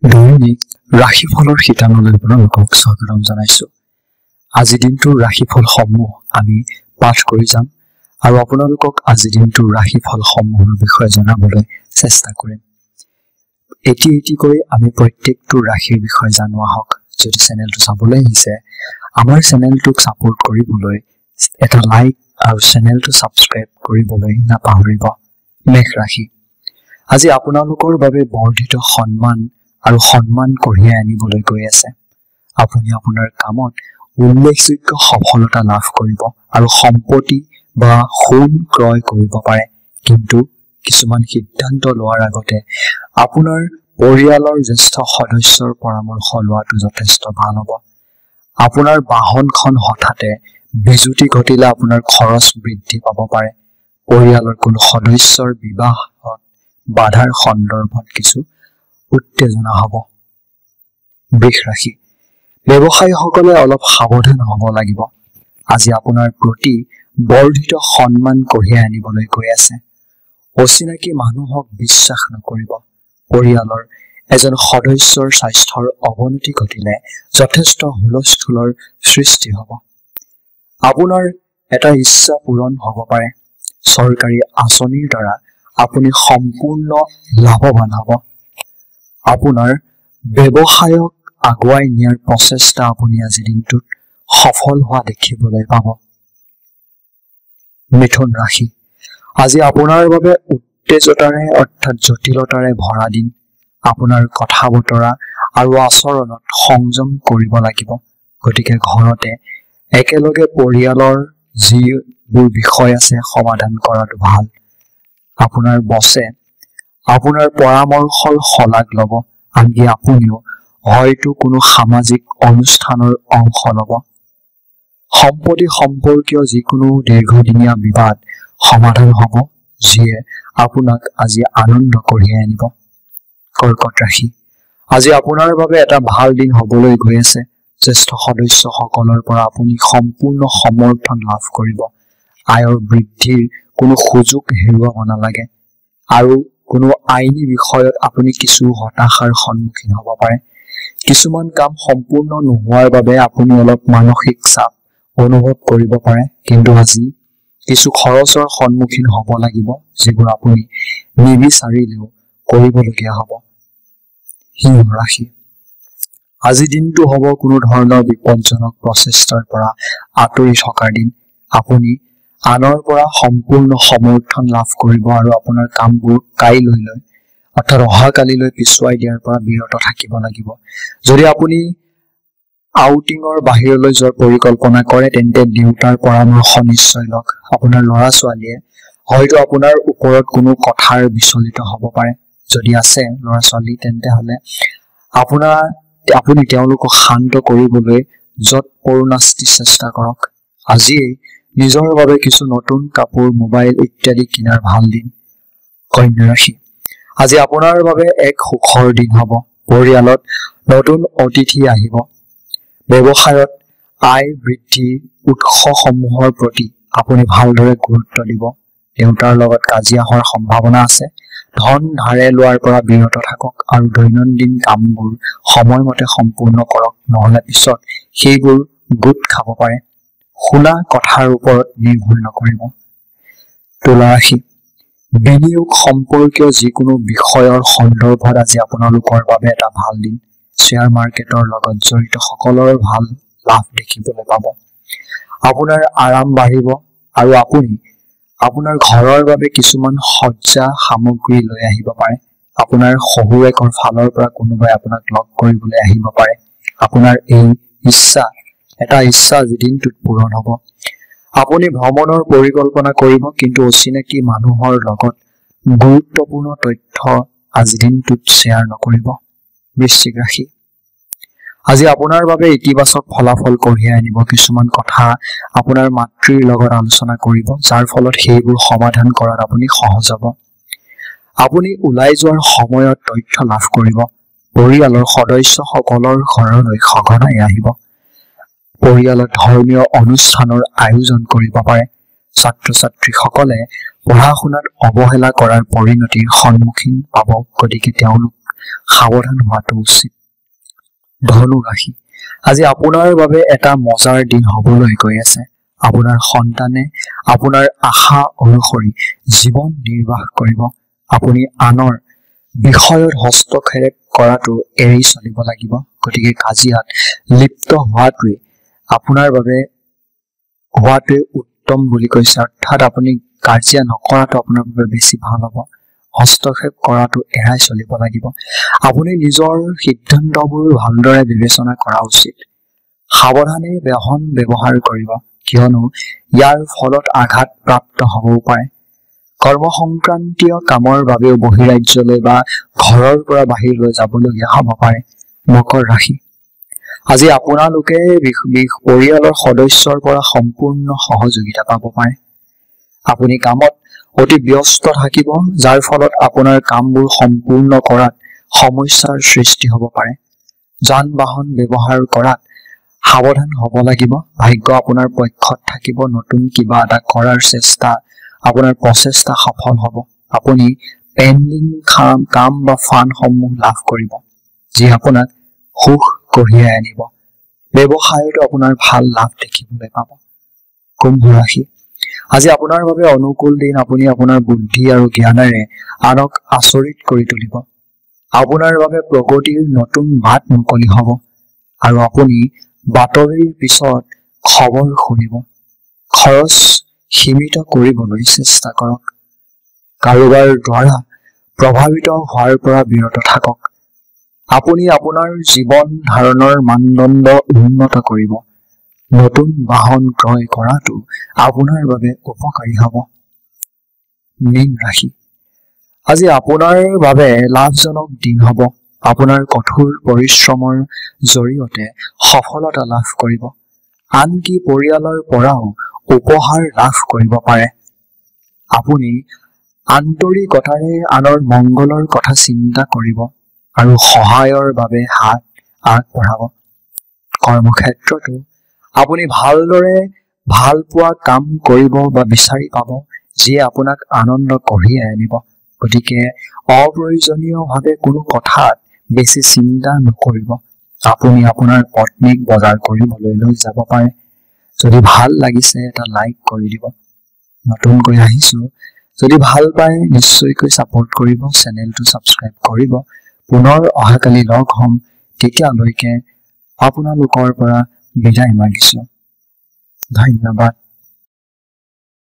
দৈনিক ৰাশিফলৰ শিতানলৈ আপোনালোকক স্বাগতম জনাইছো। আজি দিনটোৰ ৰাশিফলসমূহ আমি পাঠ কৰি যাম আৰু আপোনালোকক আজি দিনটোৰ ৰাশিফলসমূহৰ বিষয়ে জনাবলৈ চেষ্টা কৰিম। এটি কৰি আমি প্ৰত্যেকটো ৰাশিৰ বিষয়ে জানো আহক। যদি চেনেলটো চাবলৈ আহিছে, আমাৰ চেনেলটোক সাপোৰ্ট কৰিবলৈ এটা লাইক আৰু চেনেলটো সাবস্ক্ৰাইব কৰিবলৈ নাপাহৰিব। মেষ ৰাশি, আজি আপোনালোকৰ বাবে বৰ্ধিত সন্মান আৰু সন্মান কঢ়িয়াই আনিবলৈ গৈ আছে। আপুনি আপোনাৰ কামত উল্লেখযোগ্য সফলতা লাভ কৰিব আৰু সম্পত্তি বা সোণ ক্ৰয় কৰিব পাৰে। কিন্তু কিছুমান সিদ্ধান্ত লোৱাৰ আগতে আপোনাৰ পৰিয়ালৰ জ্যেষ্ঠ সদস্যৰ পৰামৰ্শ লোৱাটো যথেষ্ট ভাল হ'ব। আপোনাৰ বাহনখন হঠাতে বিজুতি ঘটিলে আপোনাৰ খৰচ বৃদ্ধি পাব পাৰে। পৰিয়ালৰ কোনো সদস্যৰ বিবাহত বাধাৰ সন্দৰ্ভত কিছু উত্তেজনা হ'ব। বৃষ ৰাশি, ব্যৱসায়ীসকলে অলপ সাৱধান হ'ব লাগিব। আজি আপোনাৰ প্ৰতি বৰ্ধিত সন্মান কঢ়িয়াই আনিবলৈ গৈ আছে। অচিনাকি মানুহক বিশ্বাস নকৰিব। পৰিয়ালৰ এজন সদস্যৰ স্বাস্থ্যৰ অৱনতি ঘটিলে যথেষ্ট হুলস্থুলৰ সৃষ্টি হ'ব। আপোনাৰ এটা ইচ্ছা পূৰণ হ'ব পাৰে। চৰকাৰী আঁচনিৰ দ্বাৰা আপুনি সম্পূৰ্ণ লাভৱান হ'ব। আপোনাৰ ব্যৱসায়ক আগুৱাই নিয়াৰ প্ৰচেষ্টা আপুনি আজি দিনটোত সফল হোৱা দেখিবলৈ পাব। মিথুন ৰাশি, আজি আপোনাৰ বাবে উত্তেজতাৰে অৰ্থাৎ জটিলতাৰে ভৰা দিন। আপোনাৰ কথা বতৰা আৰু আচৰণত সংযম কৰিব লাগিব। গতিকে ঘৰতে একেলগে পৰিয়ালৰ যিবোৰ বিষয় আছে সমাধান কৰাটো ভাল। আপোনাৰ বছে আপোনাৰ পৰামৰ্শৰ শলাগ ল'ব। আনকি আপুনিও হয়তো কোনো সামাজিক অনুষ্ঠানৰ অংশ ল'ব। সম্পত্তি সম্পৰ্কীয় যিকোনো দীৰ্ঘদিনীয়া বিবাদ সমাধান হ'ব, যিয়ে আপোনাক আজি আনন্দ কঢ়িয়াই আনিব। কৰ্কট ৰাশি, আজি আপোনাৰ বাবে এটা ভাল দিন হ'বলৈ গৈ আছে। জ্যেষ্ঠ সদস্যসকলৰ পৰা আপুনি সম্পূৰ্ণ সমৰ্থন লাভ কৰিব। আয়ৰ বৃদ্ধিৰ কোনো সুযোগ হেৰুৱাব নালাগে আৰু কোনো আইনী বিষয়ত আপুনি কিছু হতাশাৰ সন্মুখীন হ'ব পাৰে। কিছুমান কাম সম্পূৰ্ণ নোহোৱাৰ বাবে আপুনি অলপ মানসিক চাপ অনুভৱ কৰিব পাৰে। কিন্তু আজি কিছু খৰচৰ সন্মুখীন হ'ব লাগিব, যিবোৰ আপুনি নিবিচাৰিলেও কৰিবলগীয়া হ'ব। সিংহ ৰাশি, আজি দিনটো হ'ব কোনো ধৰণৰ বিপদজনক প্ৰচেষ্টাৰ পৰা আঁতৰি থকাৰ দিন। আপুনি আনৰ পৰা সম্পূৰ্ণ সমৰ্থন লাভ কৰিব আৰু আপোনাৰ কামবোৰ কাইলৈ অৰ্থাৎ অহাকালিলৈ পিছুৱাই দিয়াৰ পৰা বিৰত থাকিব লাগিব। যদি আপুনি আউটিঙৰ বাহিৰলৈ যোৱাৰ পৰিকল্পনা কৰে, তেন্তে দেউতাৰ পৰামৰ্শ নিশ্চয় লওক। আপোনাৰ ল'ৰা ছোৱালীয়ে হয়তো আপোনাৰ ওপৰত কোনো কথাৰ বিচলিত হ'ব পাৰে। যদি আছে ল'ৰা ছোৱালী, তেন্তে হ'লে আপুনি তেওঁলোকক শান্ত কৰিবলৈ যৎপৰোনাস্তি চেষ্টা কৰক। আজিয়ে নিজৰ বাবে কিছু নতুন কাপোৰ, মোবাইল ইত্যাদি কিনাৰ ভাল দিন। কন্যা ৰাশি, আজি আপোনাৰ বাবে এক সুখৰ দিন হ'ব। পৰিয়ালত নতুন অতিথি আহিব। ব্যৱসায়ত আয় বৃদ্ধিৰ উৎসসমূহৰ প্ৰতি আপুনি ভালদৰে গুৰুত্ব দিব। দেউতাৰ লগত কাজিয়া হোৱাৰ সম্ভাৱনা আছে। ধন ধাৰে লোৱাৰ পৰা বিৰত থাকক আৰু দৈনন্দিন কামবোৰ সময়মতে সম্পূৰ্ণ কৰক, নহ'লে পিছত সেইবোৰ গোট খাব পাৰে। শুনা কথাৰ ওপৰত নিৰ্ভৰ নকৰিব। তুলা ৰাশি, বিনিয়োগ সম্পৰ্কীয় যিকোনো বিষয়ৰ সন্দৰ্ভত আজি আপোনালোকৰ বাবে এটা ভাল দিন। শ্বেয়াৰ মাৰ্কেটৰ লগত জড়িত সকলৰ ভাল লাভ দেখিবলৈ পাব। আপোনাৰ আৰাম বাঢ়িব আৰু আপুনি আপোনাৰ ঘৰৰ বাবে কিছুমান সজ্জা সামগ্ৰী লৈ আহিব পাৰে। আপোনাৰ শহুৰেকৰ ফালৰ পৰা কোনোবাই আপোনাক লগ কৰিবলৈ আহিব পাৰে। আপোনাৰ এই ইচ্ছা আজি দিনটোত পূৰণ হ'ব। আপুনি ভ্ৰমণৰ পৰিকল্পনা কৰিব, কিন্তু অচিনাকি মানুহৰ লগত গুৰুত্বপূৰ্ণ তথ্য আজি দিনটোত শ্বেয়াৰ নকৰিব। বৃশ্চিক ৰাশি, আজি আপোনাৰ বাবে ইতিবাচক ফলাফল কঢ়িয়াই আনিব। কিছুমান কথা আপোনাৰ মাতৃৰ লগত আলোচনা কৰিব, যাৰ ফলত সেইবোৰ সমাধান কৰাত আপুনি সহজ হ'ব। আপুনি ওলাই যোৱাৰ সময়ত তথ্য লাভ কৰিব। পৰিয়ালৰ সদস্যসকলৰ ঘৰলৈ সঘনাই আহিব। পৰিয়ালত ধৰ্মীয় অনুষ্ঠানৰ আয়োজন কৰিব পাৰে। ছাত্ৰ ছাত্ৰীসকলে পঢ়া শুনাত অৱহেলা কৰাৰ পৰিণতিৰ সন্মুখীন পাব। গতিকে তেওঁলোক সাৱধান হোৱাটো উচিত। ধনু ৰাশি, আজি আপোনাৰ বাবে এটা মজাৰ দিন হ'বলৈ গৈ আছে। আপোনাৰ সন্তানে আপোনাৰ আশা অনুসৰি জীৱন নিৰ্বাহ কৰিব। আপুনি আনৰ বিষয়ত হস্তক্ষেপ কৰাটো এৰি চলিব লাগিব। গতিকে কাজিয়াত লিপ্ত হোৱাটোৱে আপোনাৰ বাবে উত্তম বুলি কৈছে, অৰ্থাৎ আপুনি কাজিয়া নকৰাটো আপোনাৰ বাবে বেছি ভাল হ'ব। হস্তক্ষেপ কৰাটো এৰাই চলিব লাগিব। আপুনি নিজৰ সিদ্ধান্তবোৰ ভালদৰে বিবেচনা কৰা উচিত। সাৱধানে বাহন ব্যৱহাৰ কৰিব, কিয়নো ইয়াৰ ফলত আঘাত প্ৰাপ্ত হ'বও পাৰে। কৰ্ম সংক্ৰান্তীয় কামৰ বাবেও বহিৰাজ্যলৈ বা ঘৰৰ পৰা বাহিৰলৈ যাবলগীয়া হ'ব পাৰে। মকৰ ৰাশি, আজি আপোনালোকে পৰিয়ালৰ সদস্যৰ পৰা সম্পূৰ্ণ সহযোগিতা পাব পাৰে। আপুনি কামত অতি ব্যস্ত থাকিব, যাৰ ফলত আপোনাৰ কামবোৰ সম্পূৰ্ণ কৰাত সমস্যাৰ সৃষ্টি হ'ব পাৰে। যান বাহন ব্যৱহাৰ কৰাত সাৱধান হ'ব লাগিব। ভাগ্য আপোনাৰ পক্ষত থাকিব। নতুন কিবা এটা কৰাৰ আপোনাৰ প্ৰচেষ্টা সফল হ'ব। আপুনি পেণ্ডিং কাম বা ফাণ্ডসমূহ লাভ কৰিব, যি আপোনাক সুখ কঢ়িয়াই আনিব। ব্যৱসায়তো আপোনাৰ ভাল লাভ দেখিবলৈ পাব। কুম্ভ ৰাশি, আজি আপোনাৰ বাবে অনুকূল দিন। আপুনি আপোনাৰ বুদ্ধি আৰু জ্ঞানেৰে আনক আচৰিত কৰি তুলিব। আপোনাৰ বাবে প্ৰগতিৰ নতুন বাট মুকলি হ'ব আৰু আপুনি বাতৰিৰ পিছত খবৰ শুনিব। খৰচ সীমিত কৰিবলৈ চেষ্টা কৰক। কাৰোবাৰ দ্বাৰা প্ৰভাৱিত হোৱাৰ পৰা বিৰত থাকক। আপুনি আপোনাৰ জীৱন ধাৰণৰ মানদণ্ড উন্নত কৰিব। নতুন বাহন ক্ৰয় কৰাটো আপোনাৰ বাবে উপকাৰী হ'ব। মীন ৰাশি, আজি আপোনাৰ বাবে লাভজনক দিন হ'ব। আপোনাৰ কঠোৰ পৰিশ্ৰমৰ জৰিয়তে সফলতা লাভ কৰিব। আনকি পৰিয়ালৰ পৰাও উপহাৰ লাভ কৰিব পাৰে। আপুনি আন্তৰিকতাৰে আনৰ মংগলৰ কথা চিন্তা কৰিব আৰু সহায়ৰ বাবে হাত আগবঢ়াব। কৰ্মক্ষেত্ৰতো আপুনি ভালদৰে ভাল পোৱা কাম কৰিব বা বিচাৰি পাব, যিয়ে আপোনাক আনন্দ কঢ়িয়াই আনিব। গতিকে অপ্ৰয়োজনীয়ভাৱে কোনো কথাত বেছি চিন্তা নকৰিব। আপুনি আপোনাৰ পত্নীক বজাৰ কৰিবলৈ লৈ যাব পাৰে। যদি ভাল লাগিছে এটা লাইক কৰি দিব। নতুনকৈ আহিছো, যদি ভাল পায় নিশ্চয়কৈ ছাপোৰ্ট কৰিব, চেনেলটো ছাবস্ক্ৰাইব কৰিব। পুনৰ অহাকালি লগ হ'ম, তেতিয়ালৈকে আপোনালোকৰ পৰা বিদায় মাগিছো। ধন্যবাদ।